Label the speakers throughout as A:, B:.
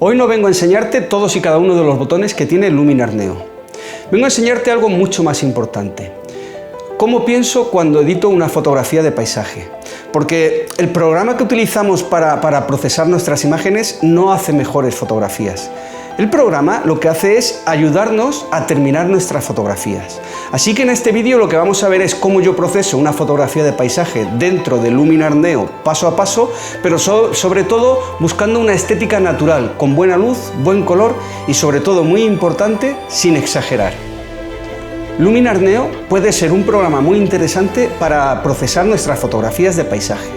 A: Hoy no vengo a enseñarte todos y cada uno de los botones que tiene Luminar Neo. Vengo a enseñarte algo mucho más importante. ¿Cómo pienso cuando edito una fotografía de paisaje? Porque el programa que utilizamos para procesar nuestras imágenes no hace mejores fotografías. El programa lo que hace es ayudarnos a terminar nuestras fotografías. Así que en este vídeo lo que vamos a ver es cómo yo proceso una fotografía de paisaje dentro de Luminar Neo paso a paso, pero sobre todo buscando una estética natural, con buena luz, buen color y sobre todo, muy importante, sin exagerar. Luminar Neo puede ser un programa muy interesante para procesar nuestras fotografías de paisaje,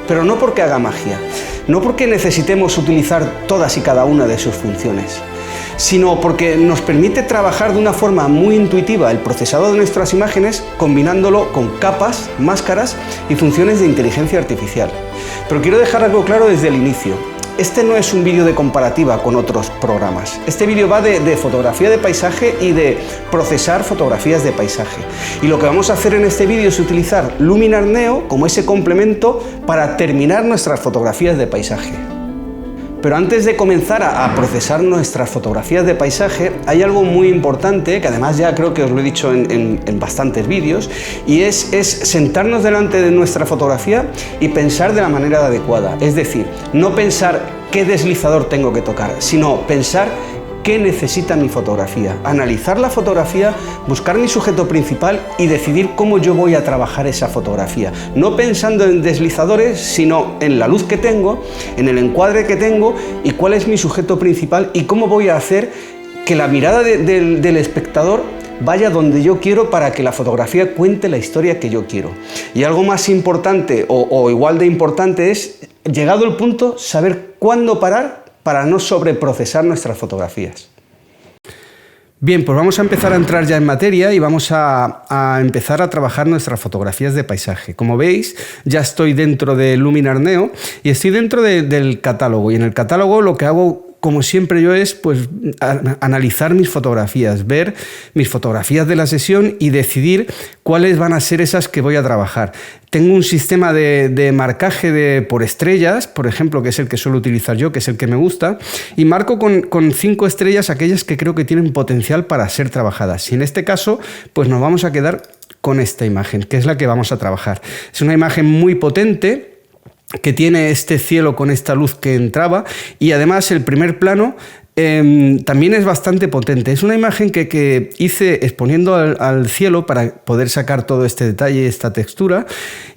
A: pero no porque haga magia, no porque necesitemos utilizar todas y cada una de sus funciones, sino porque nos permite trabajar de una forma muy intuitiva el procesado de nuestras imágenes, combinándolo con capas, máscaras y funciones de inteligencia artificial. Pero quiero dejar algo claro desde el inicio. Este no es un vídeo de comparativa con otros programas. Este vídeo va de fotografía de paisaje y de procesar fotografías de paisaje. Y lo que vamos a hacer en este vídeo es utilizar Luminar Neo como ese complemento para terminar nuestras fotografías de paisaje. Pero antes de comenzar a procesar nuestras fotografías de paisaje, hay algo muy importante, que además ya creo que os lo he dicho en bastantes vídeos, y es sentarnos delante de nuestra fotografía y pensar de la manera adecuada. Es decir, no pensar qué deslizador tengo que tocar, sino pensar qué necesita mi fotografía, analizar la fotografía, buscar mi sujeto principal y decidir cómo yo voy a trabajar esa fotografía. No pensando en deslizadores, sino en la luz que tengo, en el encuadre que tengo y cuál es mi sujeto principal y cómo voy a hacer que la mirada del espectador vaya donde yo quiero para que la fotografía cuente la historia que yo quiero. Y algo más importante o igual de importante es, llegado el punto, saber cuándo parar para no sobreprocesar nuestras fotografías. Bien, pues vamos a empezar a entrar ya en materia y vamos a empezar a trabajar nuestras fotografías de paisaje. Como veis, ya estoy dentro de Luminar Neo y estoy dentro del catálogo. Y en el catálogo lo que hago, como siempre yo, es pues analizar mis fotografías, ver mis fotografías de la sesión y decidir cuáles van a ser esas que voy a trabajar. Tengo un sistema de marcaje por estrellas, por ejemplo, que es el que suelo utilizar yo, que es el que me gusta, y marco con 5 estrellas aquellas que creo que tienen potencial para ser trabajadas. Y en este caso, pues nos vamos a quedar con esta imagen, que es la que vamos a trabajar. Es una imagen muy potente, que tiene este cielo con esta luz que entraba, y además el primer plano también es bastante potente. Es una imagen que hice exponiendo al cielo para poder sacar todo este detalle, esta textura,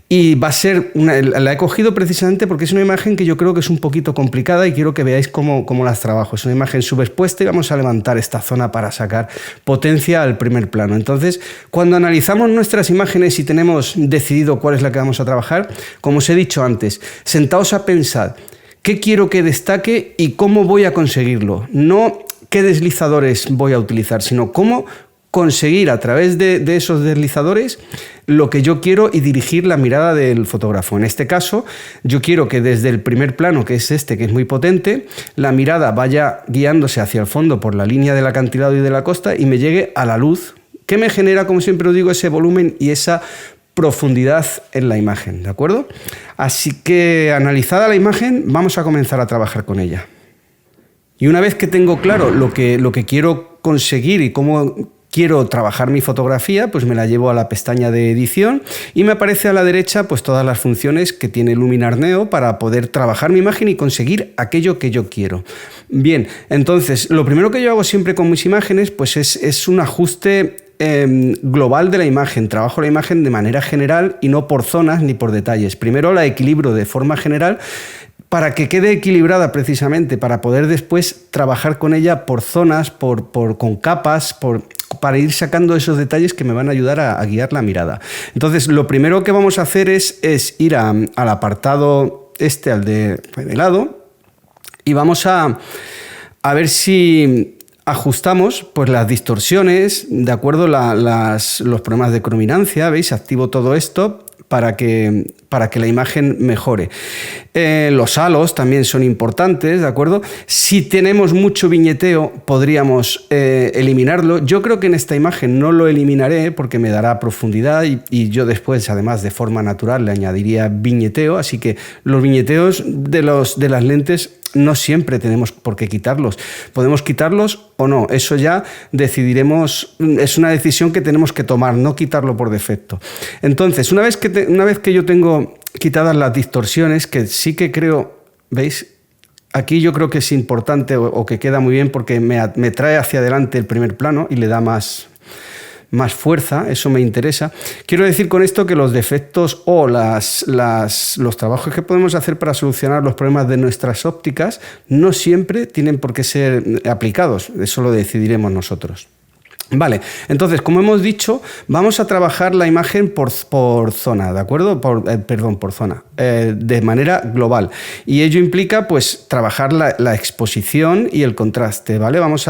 A: y va a ser la he cogido precisamente porque es una imagen que yo creo que es un poquito complicada y quiero que veáis cómo las trabajo. Es una imagen subexpuesta y vamos a levantar esta zona para sacar potencia al primer plano. Entonces, cuando analizamos nuestras imágenes y tenemos decidido cuál es la que vamos a trabajar, como os he dicho antes, sentaos a pensar qué quiero que destaque y cómo voy a conseguirlo. No qué deslizadores voy a utilizar, sino cómo conseguir a través de esos deslizadores lo que yo quiero y dirigir la mirada del fotógrafo. En este caso, yo quiero que desde el primer plano, que es este, que es muy potente, la mirada vaya guiándose hacia el fondo por la línea del acantilado y de la costa y me llegue a la luz, que me genera, como siempre os digo, ese volumen y esa profundidad en la imagen, ¿de acuerdo? Así que, analizada la imagen, vamos a comenzar a trabajar con ella. Y una vez que tengo claro lo que quiero conseguir y cómo quiero trabajar mi fotografía, pues me la llevo a la pestaña de edición y me aparece a la derecha pues todas las funciones que tiene Luminar Neo para poder trabajar mi imagen y conseguir aquello que yo quiero. Bien, entonces lo primero que yo hago siempre con mis imágenes pues es un ajuste global de la imagen. Trabajo la imagen de manera general y no por zonas ni por detalles. Primero la equilibro de forma general para que quede equilibrada precisamente, para poder después trabajar con ella por zonas, con capas, para ir sacando esos detalles que me van a ayudar a guiar la mirada. Entonces, lo primero que vamos a hacer es ir al apartado al de revelado, y vamos a ver si ajustamos pues las distorsiones, de acuerdo los problemas de crominancia. ¿Veis? Activo todo esto para que para que la imagen mejore. Los halos también son importantes, ¿de acuerdo? Si tenemos mucho viñeteo, podríamos eliminarlo. Yo creo que en esta imagen no lo eliminaré porque me dará profundidad y yo después, además, de forma natural, le añadiría viñeteo. Así que los viñeteos de las lentes no siempre tenemos por qué quitarlos. Podemos quitarlos o no. Eso ya decidiremos, es una decisión que tenemos que tomar, no quitarlo por defecto. Entonces, una vez que yo tengo quitadas las distorsiones, que sí que creo, ¿veis? Aquí yo creo que es importante o que queda muy bien porque me trae hacia adelante el primer plano y le da más fuerza, eso me interesa. Quiero decir con esto que los defectos o los trabajos que podemos hacer para solucionar los problemas de nuestras ópticas no siempre tienen por qué ser aplicados, eso lo decidiremos nosotros. Vale, entonces, como hemos dicho, vamos a trabajar la imagen por zona, ¿de acuerdo? Por zona, de manera global. Y ello implica, pues, trabajar la exposición y el contraste, ¿vale? Vamos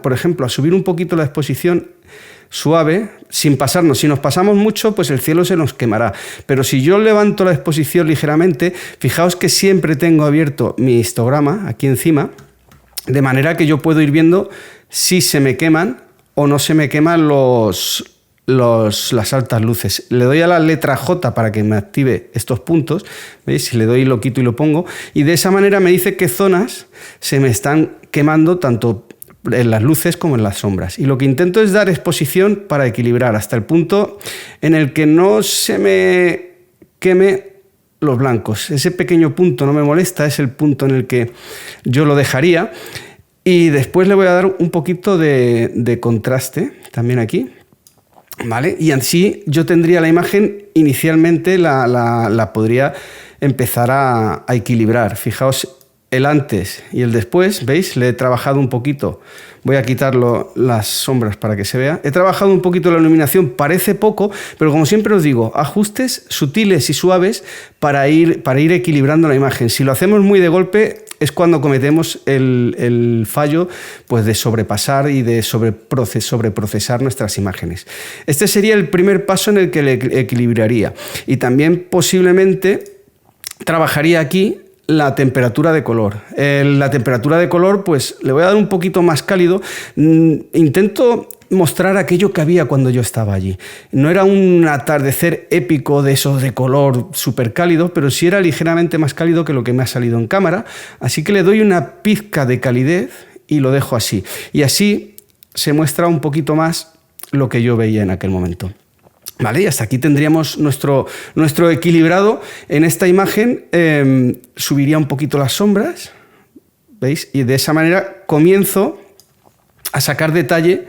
A: por ejemplo, a subir un poquito la exposición suave, sin pasarnos. Si nos pasamos mucho, pues el cielo se nos quemará. Pero si yo levanto la exposición ligeramente, fijaos que siempre tengo abierto mi histograma aquí encima, de manera que yo puedo ir viendo si se me queman o no se me queman las altas luces. Le doy a la letra J para que me active estos puntos, ¿veis? Si le doy, lo quito y lo pongo, y de esa manera me dice qué zonas se me están quemando tanto en las luces como en las sombras. Y lo que intento es dar exposición para equilibrar hasta el punto en el que no se me queme los blancos. Ese pequeño punto no me molesta, es el punto en el que yo lo dejaría. Y después le voy a dar un poquito de contraste también aquí, ¿vale? Y así yo tendría la imagen, inicialmente la podría empezar a equilibrar. Fijaos el antes y el después, ¿veis? Le he trabajado un poquito. Voy a quitarlo las sombras para que se vea. He trabajado un poquito la iluminación, parece poco, pero como siempre os digo, ajustes sutiles y suaves para ir equilibrando la imagen. Si lo hacemos muy de golpe, es cuando cometemos el fallo, pues, de sobrepasar y de sobreprocesar nuestras imágenes. Este sería el primer paso en el que le equilibraría. Y también posiblemente trabajaría aquí la temperatura de color. La temperatura de color, pues le voy a dar un poquito más cálido. Intento mostrar aquello que había cuando yo estaba allí. No era un atardecer épico de esos de color súper cálido, pero sí era ligeramente más cálido que lo que me ha salido en cámara. Así que le doy una pizca de calidez y lo dejo así. Y así se muestra un poquito más lo que yo veía en aquel momento. Vale, y hasta aquí tendríamos nuestro equilibrado. En esta imagen subiría un poquito las sombras, ¿veis? Y de esa manera comienzo a sacar detalle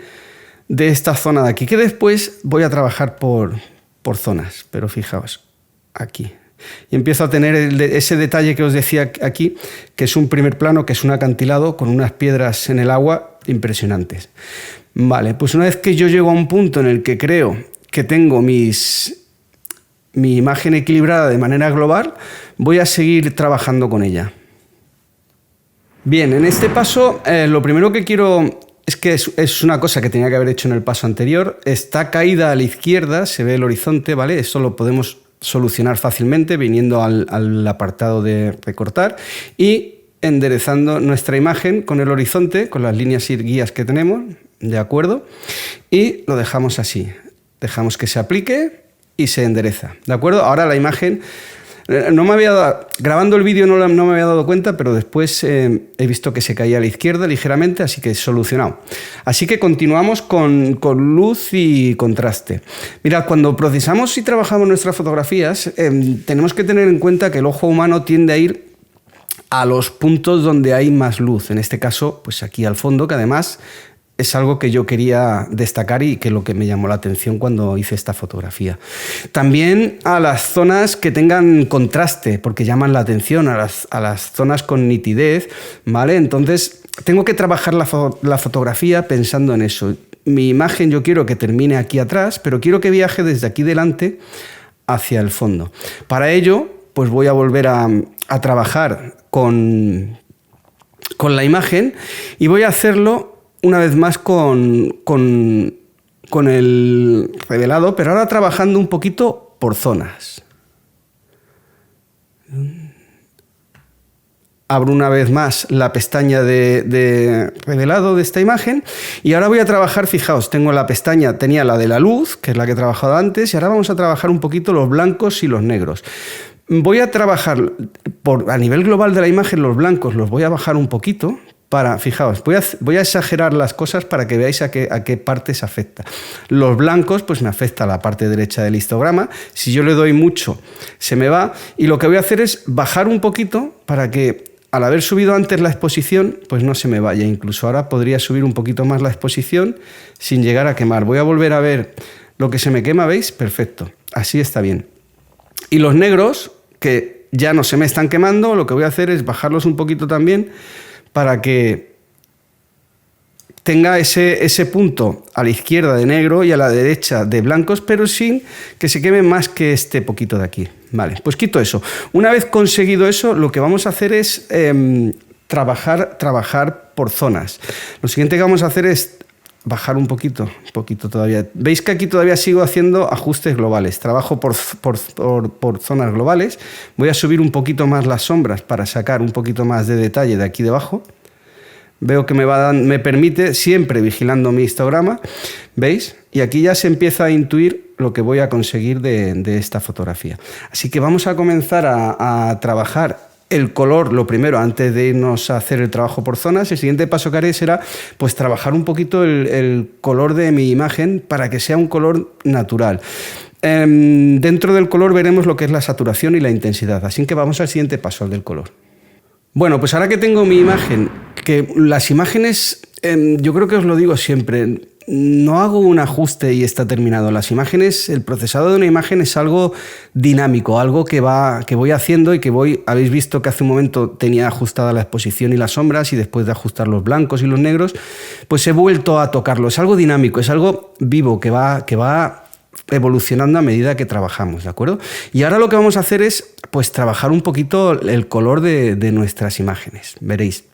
A: de esta zona de aquí, que después voy a trabajar por zonas, pero fijaos, aquí. Y empiezo a tener ese detalle que os decía aquí, que es un primer plano, que es un acantilado con unas piedras en el agua impresionantes. Vale, pues una vez que yo llego a un punto en el que creo que tengo mi imagen equilibrada de manera global, voy a seguir trabajando con ella. Bien, en este paso lo primero que quiero es que es una cosa que tenía que haber hecho en el paso anterior. Está caída a la izquierda, se ve el horizonte, ¿vale? Esto lo podemos solucionar fácilmente viniendo al apartado de recortar y enderezando nuestra imagen con el horizonte, con las líneas y guías que tenemos, ¿de acuerdo? Y lo dejamos así. Dejamos que se aplique y se endereza, ¿de acuerdo? Ahora la imagen, grabando el vídeo no me había dado cuenta, pero después he visto que se caía a la izquierda ligeramente, así que solucionado. Así que continuamos con luz y contraste. Mirad, cuando procesamos y trabajamos nuestras fotografías, tenemos que tener en cuenta que el ojo humano tiende a ir a los puntos donde hay más luz. En este caso, pues aquí al fondo, que además es algo que yo quería destacar y que lo que me llamó la atención cuando hice esta fotografía. También a las zonas que tengan contraste, porque llaman la atención, a las zonas con nitidez, ¿vale? Entonces, tengo que trabajar la fotografía pensando en eso. Mi imagen yo quiero que termine aquí atrás, pero quiero que viaje desde aquí delante hacia el fondo. Para ello, pues voy a volver a trabajar con la imagen y voy a hacerlo una vez más con el revelado, pero ahora trabajando un poquito por zonas. Abro una vez más la pestaña de revelado de esta imagen y ahora voy a trabajar, fijaos, tengo la pestaña, tenía la de la luz, que es la que he trabajado antes, y ahora vamos a trabajar un poquito los blancos y los negros. Voy a trabajar a nivel global de la imagen, los blancos los voy a bajar un poquito. Fijaos, voy a exagerar las cosas para que veáis a qué partes afecta. Los blancos, pues me afecta a la parte derecha del histograma. Si yo le doy mucho, se me va. Y lo que voy a hacer es bajar un poquito para que, al haber subido antes la exposición, pues no se me vaya. Incluso ahora podría subir un poquito más la exposición sin llegar a quemar. Voy a volver a ver lo que se me quema, ¿veis? Perfecto, así está bien. Y los negros, que ya no se me están quemando, lo que voy a hacer es bajarlos un poquito también, para que tenga ese punto a la izquierda de negro y a la derecha de blancos, pero sin que se queme más que este poquito de aquí. Vale, pues quito eso. Una vez conseguido eso, lo que vamos a hacer es trabajar por zonas. Lo siguiente que vamos a hacer es bajar un poquito todavía. Veis que aquí todavía sigo haciendo ajustes globales. Trabajo por zonas globales. Voy a subir un poquito más las sombras para sacar un poquito más de detalle de aquí debajo. Veo que me permite, siempre vigilando mi histograma, ¿veis? Y aquí ya se empieza a intuir lo que voy a conseguir de esta fotografía. Así que vamos a comenzar a trabajar el color, lo primero, antes de irnos a hacer el trabajo por zonas. El siguiente paso que haré será pues trabajar un poquito el color de mi imagen para que sea un color natural. Dentro del color veremos lo que es la saturación y la intensidad, así que vamos al siguiente paso, al del color. Bueno, pues ahora que tengo mi imagen, que las imágenes, yo creo que os lo digo siempre, no hago un ajuste y está terminado. Las imágenes, el procesado de una imagen es algo dinámico, algo que voy haciendo y habéis visto que hace un momento tenía ajustada la exposición y las sombras y después de ajustar los blancos y los negros, pues he vuelto a tocarlo. Es algo dinámico, es algo vivo que va evolucionando a medida que trabajamos, ¿de acuerdo? Y ahora lo que vamos a hacer es pues trabajar un poquito el color de nuestras imágenes, veréis.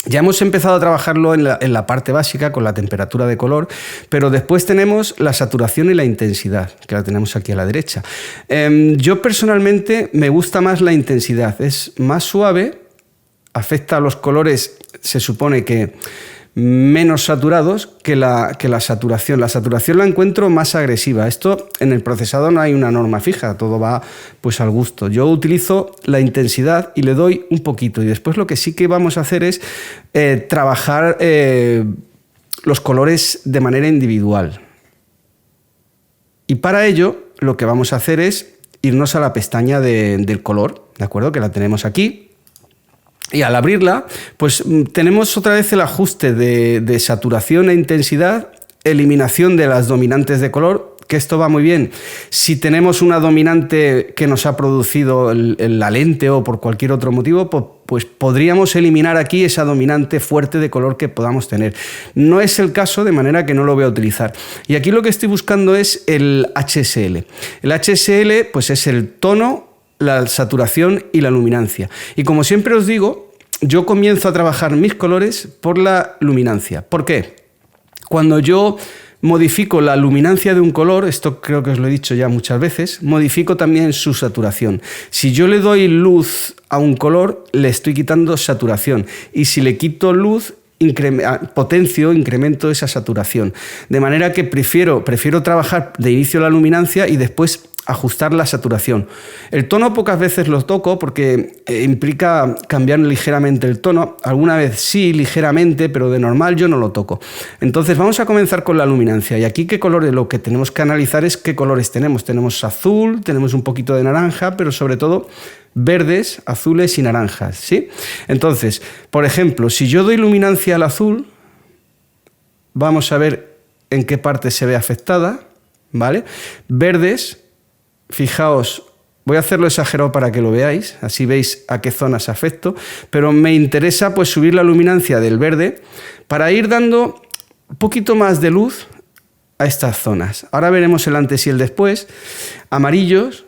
A: Ya hemos empezado a trabajarlo en la parte básica con la temperatura de color, pero después tenemos la saturación y la intensidad, que la tenemos aquí a la derecha. Yo personalmente me gusta más la intensidad, es más suave, afecta a los colores, se supone que menos saturados que la saturación. La saturación la encuentro más agresiva. Esto en el procesado no hay una norma fija, todo va pues al gusto. Yo utilizo la intensidad y le doy un poquito y después lo que sí que vamos a hacer es trabajar los colores de manera individual. Y para ello lo que vamos a hacer es irnos a la pestaña del color, ¿de acuerdo? Que la tenemos aquí. Y al abrirla, pues tenemos otra vez el ajuste de saturación e intensidad, eliminación de las dominantes de color, que esto va muy bien. Si tenemos una dominante que nos ha producido la lente o por cualquier otro motivo, pues podríamos eliminar aquí esa dominante fuerte de color que podamos tener. No es el caso, de manera que no lo voy a utilizar. Y aquí lo que estoy buscando es el HSL. El HSL pues es el tono, la saturación y la luminancia. Y como siempre os digo, yo comienzo a trabajar mis colores por la luminancia. ¿Por qué? Cuando yo modifico la luminancia de un color, esto creo que os lo he dicho ya muchas veces, modifico también su saturación. Si yo le doy luz a un color, le estoy quitando saturación. Y si le quito luz, incremento esa saturación. De manera que prefiero trabajar de inicio la luminancia y después ajustar la saturación. El tono pocas veces lo toco porque implica cambiar ligeramente el tono. Alguna vez sí, ligeramente, pero de normal yo no lo toco. Entonces vamos a comenzar con la luminancia. Y aquí qué colores, lo que tenemos que analizar es qué colores tenemos. Tenemos azul, tenemos un poquito de naranja, pero sobre todo verdes, azules y naranjas, ¿sí? Entonces, por ejemplo, si yo doy luminancia al azul, vamos a ver en qué parte se ve afectada, ¿vale? Verdes, fijaos, voy a hacerlo exagerado para que lo veáis, así veis a qué zonas afecto, pero me interesa pues subir la luminancia del verde para ir dando un poquito más de luz a estas zonas. Ahora veremos el antes y el después. Amarillos,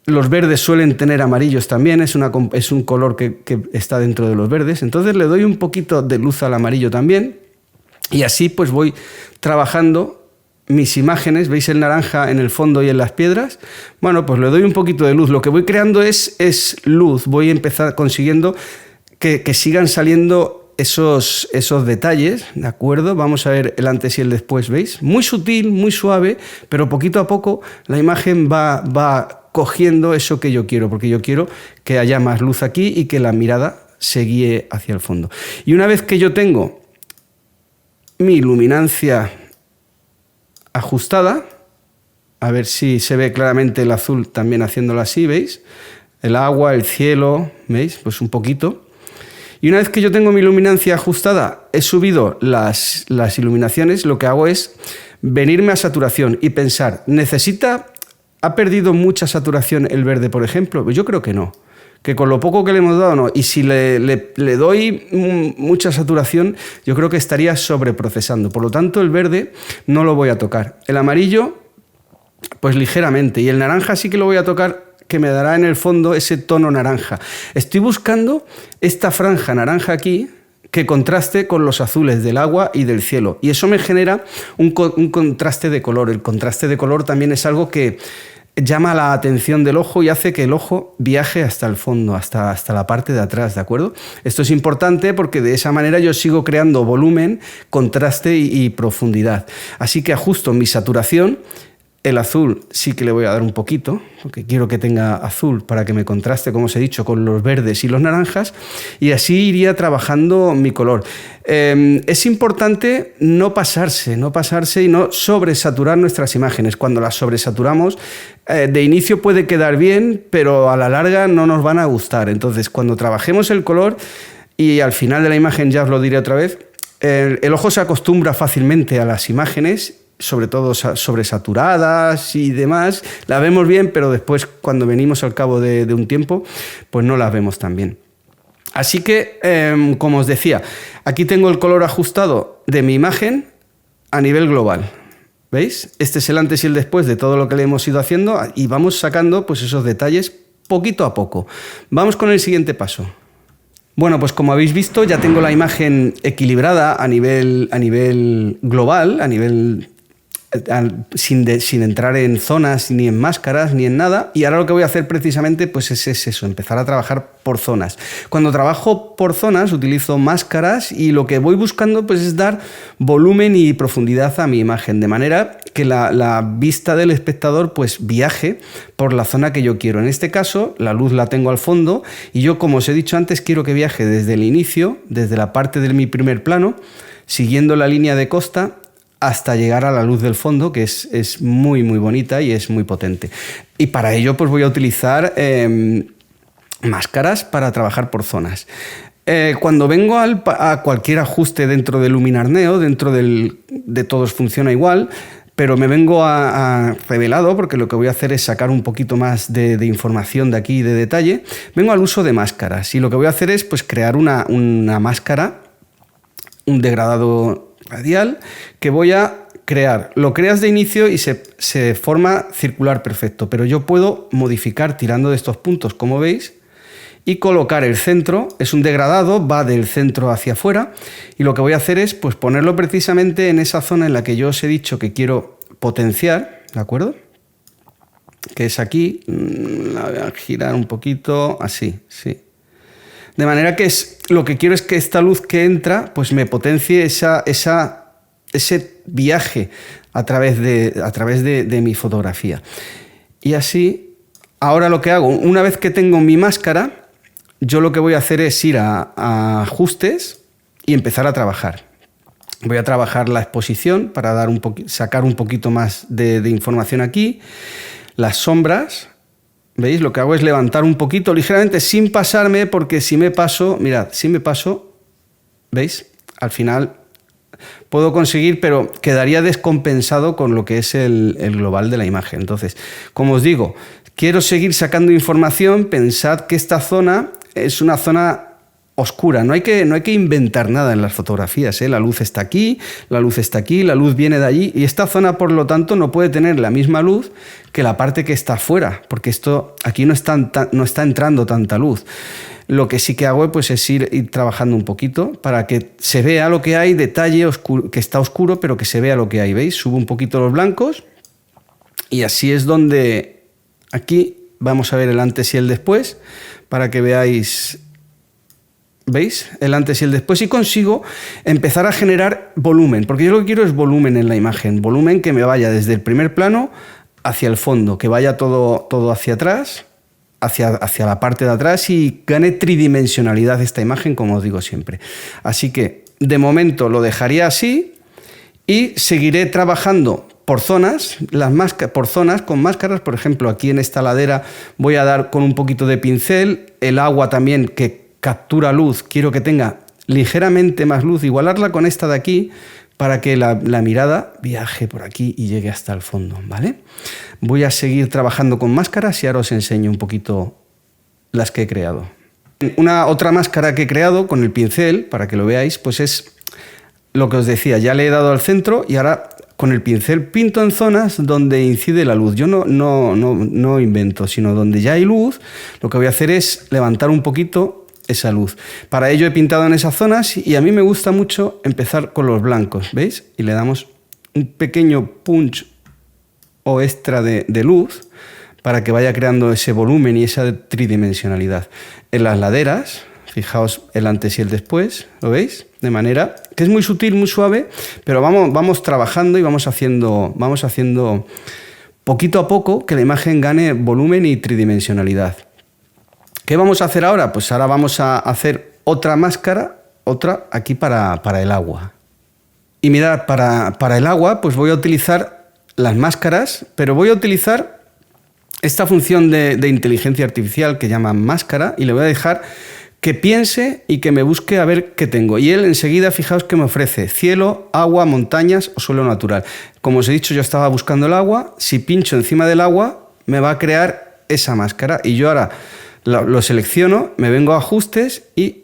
A: los verdes suelen tener amarillos también, es un color que está dentro de los verdes, entonces le doy un poquito de luz al amarillo también y así pues voy trabajando mis imágenes, ¿veis el naranja en el fondo y en las piedras? Bueno, pues le doy un poquito de luz. Lo que voy creando es luz. Voy a empezar consiguiendo que sigan saliendo esos detalles, ¿de acuerdo? Vamos a ver el antes y el después, ¿veis? Muy sutil, muy suave, pero poquito a poco la imagen va cogiendo eso que yo quiero, porque yo quiero que haya más luz aquí y que la mirada se guíe hacia el fondo. Y una vez que yo tengo mi luminancia ajustada, a ver si se ve claramente el azul también haciéndolo así, ¿veis? El agua, el cielo, ¿veis? Pues un poquito. Y una vez que yo tengo mi luminancia ajustada, he subido las iluminaciones, lo que hago es venirme a saturación y pensar, ¿ha perdido mucha saturación el verde, por ejemplo? Pues yo creo que no. Que con lo poco que le hemos dado, no. Y si le doy mucha saturación, yo creo que estaría sobreprocesando. Por lo tanto, el verde no lo voy a tocar. El amarillo, pues ligeramente. Y el naranja sí que lo voy a tocar, que me dará en el fondo ese tono naranja. Estoy buscando esta franja naranja aquí que contraste con los azules del agua y del cielo. Y eso me genera un contraste de color. El contraste de color también es algo que llama la atención del ojo y hace que el ojo viaje hasta el fondo, hasta la parte de atrás, ¿de acuerdo? Esto es importante porque de esa manera yo sigo creando volumen, contraste y profundidad. Así que ajusto mi saturación. El azul sí que le voy a dar un poquito, porque quiero que tenga azul para que me contraste, como os he dicho, con los verdes y los naranjas, y así iría trabajando mi color. Es importante no pasarse y no sobresaturar nuestras imágenes. Cuando las sobresaturamos, de inicio puede quedar bien, pero a la larga no nos van a gustar. Entonces, cuando trabajemos el color, y al final de la imagen ya os lo diré otra vez, el ojo se acostumbra fácilmente a las imágenes, sobre todo sobresaturadas y demás, las vemos bien, pero después cuando venimos al cabo de un tiempo, pues no las vemos tan bien. Así que, como os decía, aquí tengo el color ajustado de mi imagen a nivel global. ¿Veis? Este es el antes y el después de todo lo que le hemos ido haciendo y vamos sacando pues esos detalles poquito a poco. Vamos con el siguiente paso. Bueno, pues como habéis visto, ya tengo la imagen equilibrada a nivel global, sin entrar en zonas, ni en máscaras, ni en nada. Y ahora lo que voy a hacer precisamente pues es eso, empezar a trabajar por zonas. Cuando trabajo por zonas utilizo máscaras y lo que voy buscando pues es dar volumen y profundidad a mi imagen, de manera que la vista del espectador pues viaje por la zona que yo quiero. En este caso, la luz la tengo al fondo y yo, como os he dicho antes, quiero que viaje desde el inicio, desde la parte de mi primer plano, siguiendo la línea de costa, hasta llegar a la luz del fondo, que es muy, muy bonita y es muy potente. Y para ello pues voy a utilizar máscaras para trabajar por zonas. Cuando vengo a cualquier ajuste dentro de Luminarneo, dentro de todos funciona igual, pero me vengo a revelado, porque lo que voy a hacer es sacar un poquito más de información de aquí, de detalle. Vengo al uso de máscaras y lo que voy a hacer es pues crear una máscara, un degradado radial que voy a crear. Lo creas de inicio y se forma circular perfecto, pero yo puedo modificar tirando de estos puntos, como veis, y colocar el centro. Es un degradado, va del centro hacia afuera, y lo que voy a hacer es pues ponerlo precisamente en esa zona en la que yo os he dicho que quiero potenciar, ¿de acuerdo? Que es aquí. La voy a girar un poquito, así, sí. De manera que lo que quiero es que esta luz que entra pues me potencie ese viaje a través de mi fotografía. Y así, ahora lo que hago, una vez que tengo mi máscara, yo lo que voy a hacer es ir a ajustes y empezar a trabajar. Voy a trabajar la exposición para sacar un poquito más de información aquí, las sombras. ¿Veis? Lo que hago es levantar un poquito ligeramente sin pasarme, porque si me paso, mirad, si me paso, ¿veis? Al final puedo conseguir, pero quedaría descompensado con lo que es el global de la imagen. Entonces, como os digo, quiero seguir sacando información. Pensad que esta zona es una zona oscura. No hay que inventar nada en las fotografías, ¿eh? La luz está aquí, la luz está aquí, la luz viene de allí, y esta zona, por lo tanto, no puede tener la misma luz que la parte que está afuera, porque aquí no está entrando tanta luz. Lo que sí que hago pues, es ir trabajando un poquito para que se vea lo que hay, detalle oscuro, que está oscuro, pero que se vea lo que hay. ¿Veis? Subo un poquito los blancos y así es donde aquí vamos a ver el antes y el después para que veáis. ¿Veis? El antes y el después, y consigo empezar a generar volumen, porque yo lo que quiero es volumen en la imagen, volumen que me vaya desde el primer plano hacia el fondo, que vaya todo hacia atrás, hacia la parte de atrás y gane tridimensionalidad esta imagen, como os digo siempre. Así que de momento lo dejaría así y seguiré trabajando por zonas, por zonas con máscaras. Por ejemplo, aquí en esta ladera voy a dar con un poquito de pincel, el agua también que captura luz, quiero que tenga ligeramente más luz, igualarla con esta de aquí para que la mirada viaje por aquí y llegue hasta el fondo, ¿vale? Voy a seguir trabajando con máscaras y ahora os enseño un poquito las que he creado. Otra máscara que he creado con el pincel, para que lo veáis, pues es lo que os decía, ya le he dado al centro y ahora con el pincel pinto en zonas donde incide la luz. Yo no invento, sino donde ya hay luz, lo que voy a hacer es levantar un poquito esa luz. Para ello he pintado en esas zonas y a mí me gusta mucho empezar con los blancos, ¿veis? Y le damos un pequeño punch o extra de luz para que vaya creando ese volumen y esa tridimensionalidad. En las laderas, fijaos el antes y el después, ¿lo veis? De manera que es muy sutil, muy suave, pero vamos trabajando y vamos haciendo poquito a poco que la imagen gane volumen y tridimensionalidad. ¿Qué vamos a hacer ahora? Pues ahora vamos a hacer otra máscara, otra aquí para el agua. Y mirad, para el agua pues voy a utilizar las máscaras, pero voy a utilizar esta función de inteligencia artificial que llaman máscara y le voy a dejar que piense y que me busque a ver qué tengo. Y él enseguida, fijaos que me ofrece cielo, agua, montañas o suelo natural. Como os he dicho, yo estaba buscando el agua. Si pincho encima del agua, me va a crear esa máscara. Y yo ahora lo selecciono, me vengo a ajustes y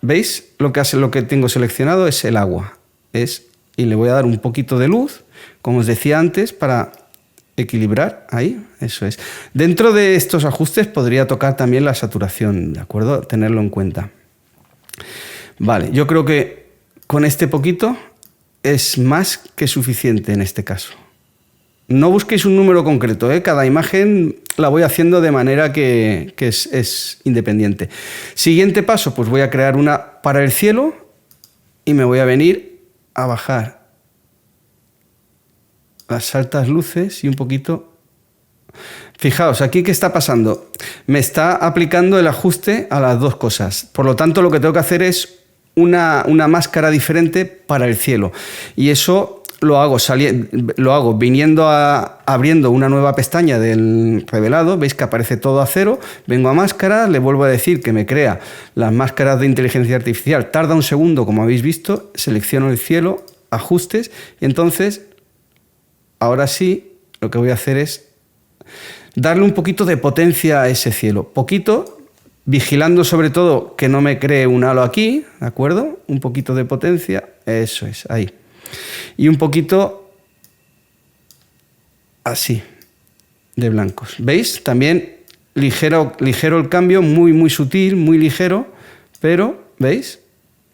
A: ¿veis? Lo que tengo seleccionado es el agua. Y le voy a dar un poquito de luz, como os decía antes, para equilibrar. Ahí, eso es. Dentro de estos ajustes podría tocar también la saturación, ¿de acuerdo? Tenerlo en cuenta. Vale, yo creo que con este poquito es más que suficiente en este caso. No busquéis un número concreto, ¿eh? Cada imagen la voy haciendo de manera que es independiente. Siguiente paso, pues voy a crear una para el cielo y me voy a venir a bajar las altas luces y un poquito. Fijaos, aquí ¿qué está pasando? Me está aplicando el ajuste a las dos cosas. Por lo tanto, lo que tengo que hacer es una máscara diferente para el cielo. Y eso lo hago abriendo una nueva pestaña del revelado. Veis que aparece todo a cero. Vengo a máscara, le vuelvo a decir que me crea las máscaras de inteligencia artificial. Tarda un segundo, como habéis visto. Selecciono el cielo, ajustes, y entonces, ahora sí, lo que voy a hacer es darle un poquito de potencia a ese cielo. Poquito, vigilando sobre todo que no me cree un halo aquí, ¿de acuerdo? Un poquito de potencia, eso es, ahí. Y un poquito así, de blancos. ¿Veis? También ligero el cambio, muy sutil, muy ligero, pero, ¿veis?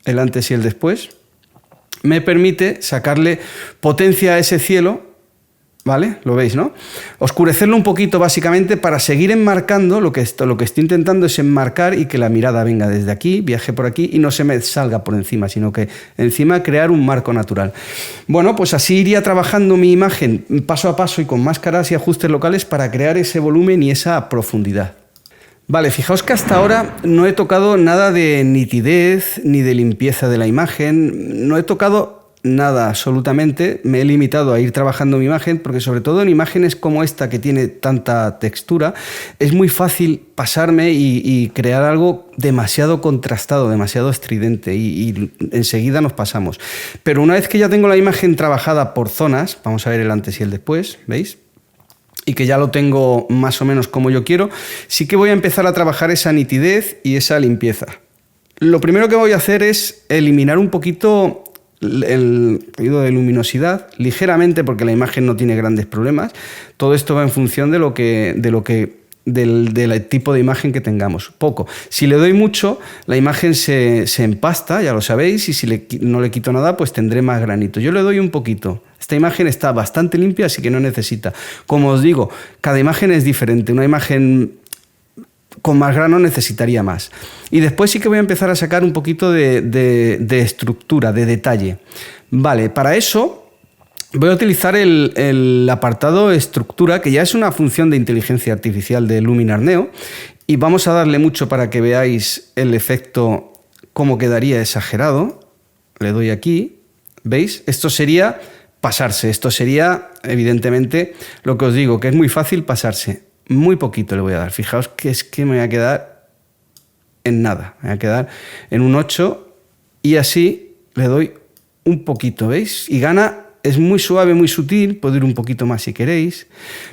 A: El antes y el después. Me permite sacarle potencia a ese cielo, ¿vale? Lo veis, ¿no? Oscurecerlo un poquito básicamente para seguir enmarcando. Lo que estoy intentando es enmarcar y que la mirada venga desde aquí, viaje por aquí y no se me salga por encima, sino que encima crear un marco natural. Bueno, pues así iría trabajando mi imagen paso a paso y con máscaras y ajustes locales para crear ese volumen y esa profundidad. Vale, fijaos que hasta ahora no he tocado nada de nitidez ni de limpieza de la imagen, no he tocado nada absolutamente, me he limitado a ir trabajando mi imagen porque sobre todo en imágenes como esta que tiene tanta textura es muy fácil pasarme y crear algo demasiado contrastado, demasiado estridente y enseguida nos pasamos. Pero una vez que ya tengo la imagen trabajada por zonas, vamos a ver el antes y el después, ¿veis? Y que ya lo tengo más o menos como yo quiero, sí que voy a empezar a trabajar esa nitidez y esa limpieza. Lo primero que voy a hacer es eliminar un poquito el ruido de luminosidad, ligeramente, porque la imagen no tiene grandes problemas. Todo esto va en función del tipo de imagen que tengamos. Poco. Si le doy mucho, la imagen se empasta, ya lo sabéis, y si no le quito nada, pues tendré más granito. Yo le doy un poquito. Esta imagen está bastante limpia, así que no necesita. Como os digo, cada imagen es diferente. Una imagen con más grano necesitaría más. Y después sí que voy a empezar a sacar un poquito de estructura, de detalle. Vale, para eso voy a utilizar el apartado estructura, que ya es una función de inteligencia artificial de Luminar Neo, y vamos a darle mucho para que veáis el efecto, cómo quedaría exagerado. Le doy aquí, ¿veis? Esto sería pasarse, esto sería evidentemente lo que os digo, que es muy fácil pasarse. Muy poquito le voy a dar. Fijaos que es que me voy a quedar en nada. Me voy a quedar en un 8 y así le doy un poquito, ¿veis? Y gana, es muy suave, muy sutil. Puedo ir un poquito más si queréis,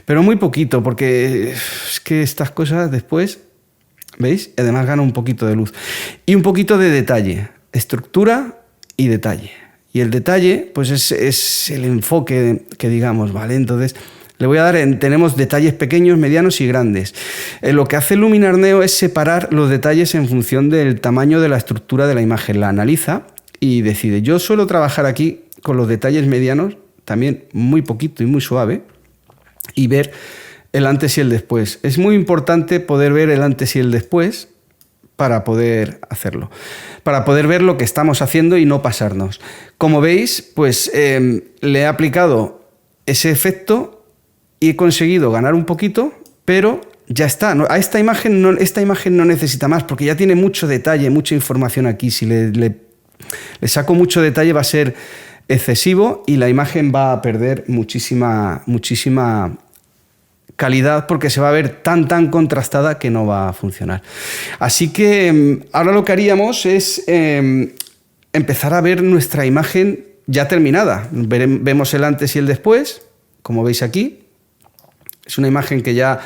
A: pero muy poquito, porque es que estas cosas después, ¿veis? Además gana un poquito de luz. Y un poquito de detalle. Estructura y detalle. Y el detalle, pues es el enfoque que digamos, ¿vale? Entonces le voy a dar, tenemos detalles pequeños, medianos y grandes. Lo que hace Luminar Neo es separar los detalles en función del tamaño de la estructura de la imagen. La analiza y decide. Yo suelo trabajar aquí con los detalles medianos, también muy poquito y muy suave, y ver el antes y el después. Es muy importante poder ver el antes y el después para poder hacerlo, para poder ver lo que estamos haciendo y no pasarnos. Como veis, pues le he aplicado ese efecto y he conseguido ganar un poquito, pero ya está. A esta imagen no necesita más, porque ya tiene mucho detalle, mucha información aquí. Si le saco mucho detalle va a ser excesivo y la imagen va a perder muchísima calidad, porque se va a ver tan contrastada que no va a funcionar. Así que ahora lo que haríamos es empezar a ver nuestra imagen ya terminada. Vemos el antes y el después, como veis aquí. Es una imagen que ya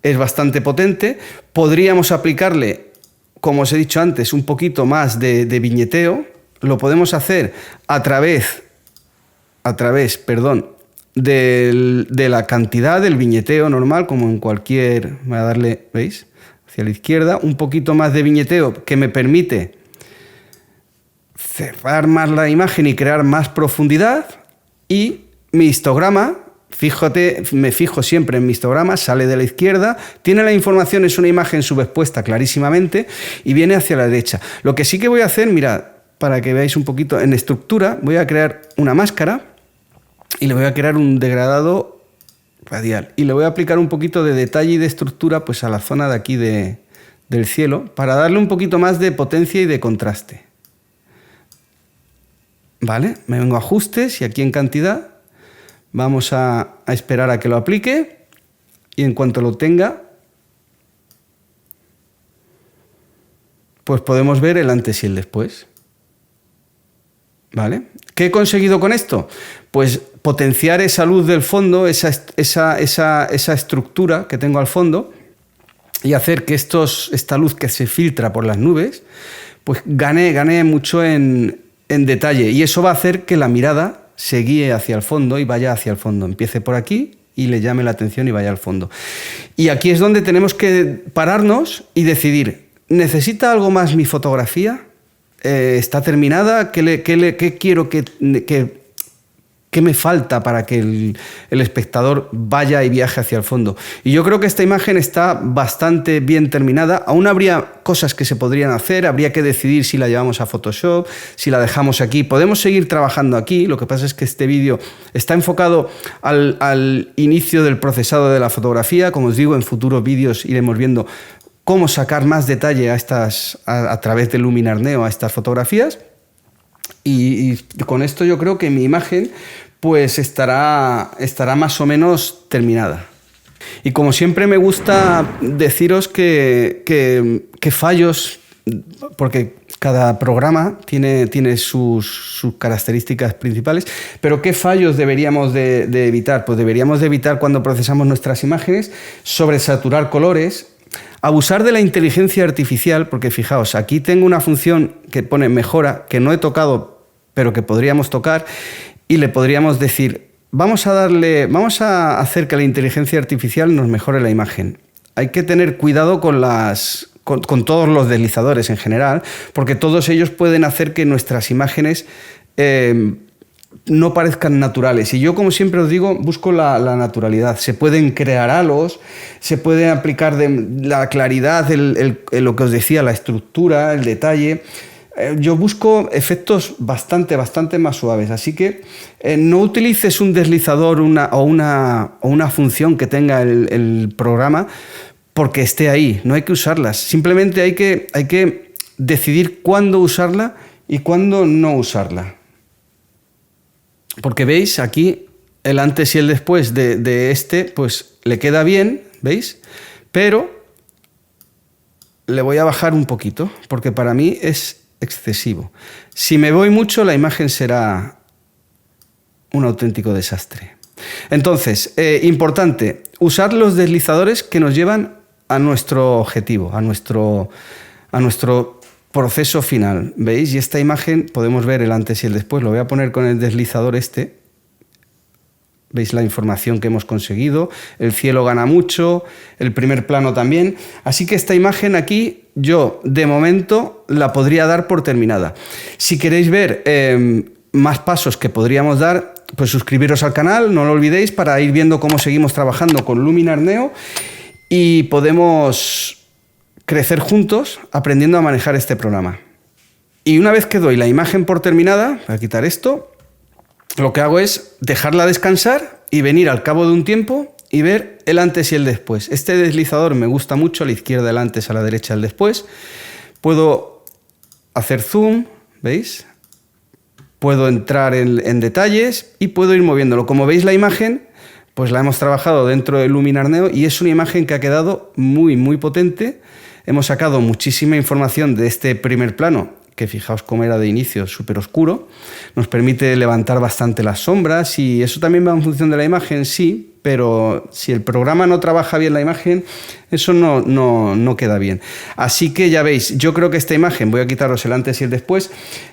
A: es bastante potente. Podríamos aplicarle, como os he dicho antes, un poquito más de viñeteo. Lo podemos hacer a través, de la cantidad del viñeteo normal, como en cualquier... Voy a darle, ¿veis? Hacia la izquierda, un poquito más de viñeteo que me permite cerrar más la imagen y crear más profundidad. Y mi histograma, fíjate, me fijo siempre en mi histograma, sale de la izquierda, tiene la información, es una imagen subexpuesta clarísimamente y viene hacia la derecha. Lo que sí que voy a hacer, mirad, para que veáis un poquito en estructura, voy a crear una máscara y le voy a crear un degradado radial. Y le voy a aplicar un poquito de detalle y de estructura pues a la zona de aquí del cielo, para darle un poquito más de potencia y de contraste. ¿Vale? Me vengo a ajustes y aquí en cantidad vamos a esperar a que lo aplique y en cuanto lo tenga, pues podemos ver el antes y el después. ¿Vale? ¿Qué he conseguido con esto? Pues potenciar esa luz del fondo, esa estructura que tengo al fondo y hacer que esta luz que se filtra por las nubes, pues gane mucho en detalle. Y eso va a hacer que la mirada se guíe hacia el fondo y vaya hacia el fondo. Empiece por aquí y le llame la atención y vaya al fondo. Y aquí es donde tenemos que pararnos y decidir, ¿necesita algo más mi fotografía? ¿Está terminada? ¿Qué quiero ¿Qué me falta para que el espectador vaya y viaje hacia el fondo? Y yo creo que esta imagen está bastante bien terminada. Aún habría cosas que se podrían hacer, habría que decidir si la llevamos a Photoshop, si la dejamos aquí. Podemos seguir trabajando aquí, lo que pasa es que este vídeo está enfocado al inicio del procesado de la fotografía. Como os digo, en futuros vídeos iremos viendo cómo sacar más detalle a través de Luminar Neo a estas fotografías. Y con esto yo creo que mi imagen pues estará más o menos terminada. Y como siempre me gusta deciros que fallos, porque cada programa tiene sus características principales, pero ¿qué fallos deberíamos de evitar? Pues deberíamos de evitar, cuando procesamos nuestras imágenes, sobresaturar colores, Abusar de la inteligencia artificial, porque fijaos, aquí tengo una función que pone mejora, que no he tocado, pero que podríamos tocar, y le podríamos decir, vamos a hacer que la inteligencia artificial nos mejore la imagen. Hay que tener cuidado con todos los deslizadores en general, porque todos ellos pueden hacer que nuestras imágenes no parezcan naturales. Y yo, como siempre os digo, busco la naturalidad. Se pueden crear halos, se puede aplicar la claridad, lo que os decía, la estructura, el detalle. Yo busco efectos bastante más suaves, así que no utilices un deslizador o una función que tenga el programa porque esté ahí, no hay que usarlas. Simplemente hay que decidir cuándo usarla y cuándo no usarla. Porque veis, aquí el antes y el después de este, pues le queda bien, ¿veis? Pero le voy a bajar un poquito, porque para mí es excesivo. Si me voy mucho, la imagen será un auténtico desastre. Entonces, importante, usar los deslizadores que nos llevan a nuestro objetivo, a nuestro proceso final. ¿Veis? Y esta imagen podemos ver el antes y el después. Lo voy a poner con el deslizador este. ¿Veis la información que hemos conseguido? El cielo gana mucho, el primer plano también. Así que esta imagen aquí, yo de momento la podría dar por terminada. Si queréis ver más pasos que podríamos dar, pues suscribiros al canal, no lo olvidéis, para ir viendo cómo seguimos trabajando con Luminar Neo y podemos crecer juntos aprendiendo a manejar este programa. Y una vez que doy la imagen por terminada, voy a quitar esto, lo que hago es dejarla descansar y venir al cabo de un tiempo y ver el antes y el después. Este deslizador me gusta mucho, a la izquierda el antes, a la derecha el después. Puedo hacer zoom, ¿veis? Puedo entrar en detalles y puedo ir moviéndolo. Como veis, la imagen pues la hemos trabajado dentro de Luminar Neo y es una imagen que ha quedado muy potente. Hemos sacado muchísima información de este primer plano, que fijaos cómo era de inicio, súper oscuro. Nos permite levantar bastante las sombras y eso también va en función de la imagen, sí, pero si el programa no trabaja bien la imagen, eso no queda bien. Así que ya veis, yo creo que esta imagen, voy a quitaros el antes y el después,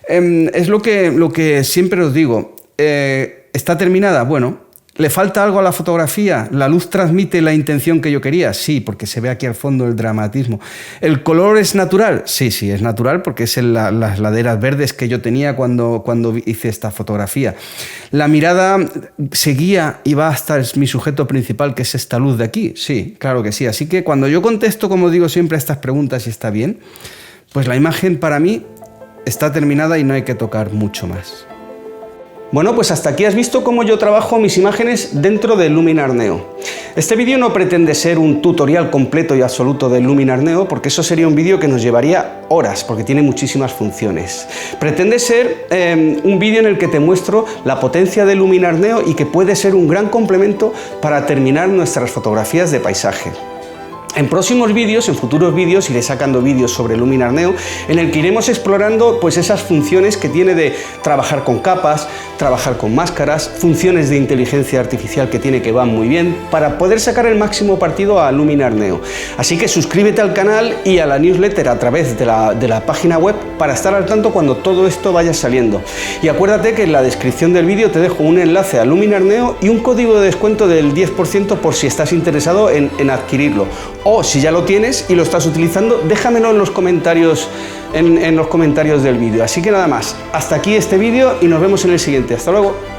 A: es lo que siempre os digo. ¿Está terminada? Bueno. ¿Le falta algo a la fotografía? ¿La luz transmite la intención que yo quería? Sí, porque se ve aquí al fondo el dramatismo. ¿El color es natural? Sí, es natural porque es las laderas verdes que yo tenía cuando hice esta fotografía. ¿La mirada seguía y va hasta mi sujeto principal, que es esta luz de aquí? Sí, claro que sí. Así que cuando yo contesto, como digo siempre, a estas preguntas y está bien, pues la imagen para mí está terminada y no hay que tocar mucho más. Bueno, pues hasta aquí has visto cómo yo trabajo mis imágenes dentro de Luminar Neo. Este vídeo no pretende ser un tutorial completo y absoluto de Luminar Neo, porque eso sería un vídeo que nos llevaría horas, porque tiene muchísimas funciones. Pretende ser un vídeo en el que te muestro la potencia de Luminar Neo y que puede ser un gran complemento para terminar nuestras fotografías de paisaje. En próximos vídeos, en futuros vídeos, iré sacando vídeos sobre Luminar Neo en el que iremos explorando pues esas funciones que tiene de trabajar con capas, trabajar con máscaras, funciones de inteligencia artificial que tiene que van muy bien para poder sacar el máximo partido a Luminar Neo. Así que suscríbete al canal y a la newsletter a través de la página web para estar al tanto cuando todo esto vaya saliendo. Y acuérdate que en la descripción del vídeo te dejo un enlace a Luminar Neo y un código de descuento del 10% por si estás interesado en adquirirlo. O si ya lo tienes y lo estás utilizando, déjamelo en los comentarios, en los comentarios del vídeo. Así que nada más, hasta aquí este vídeo y nos vemos en el siguiente. Hasta luego.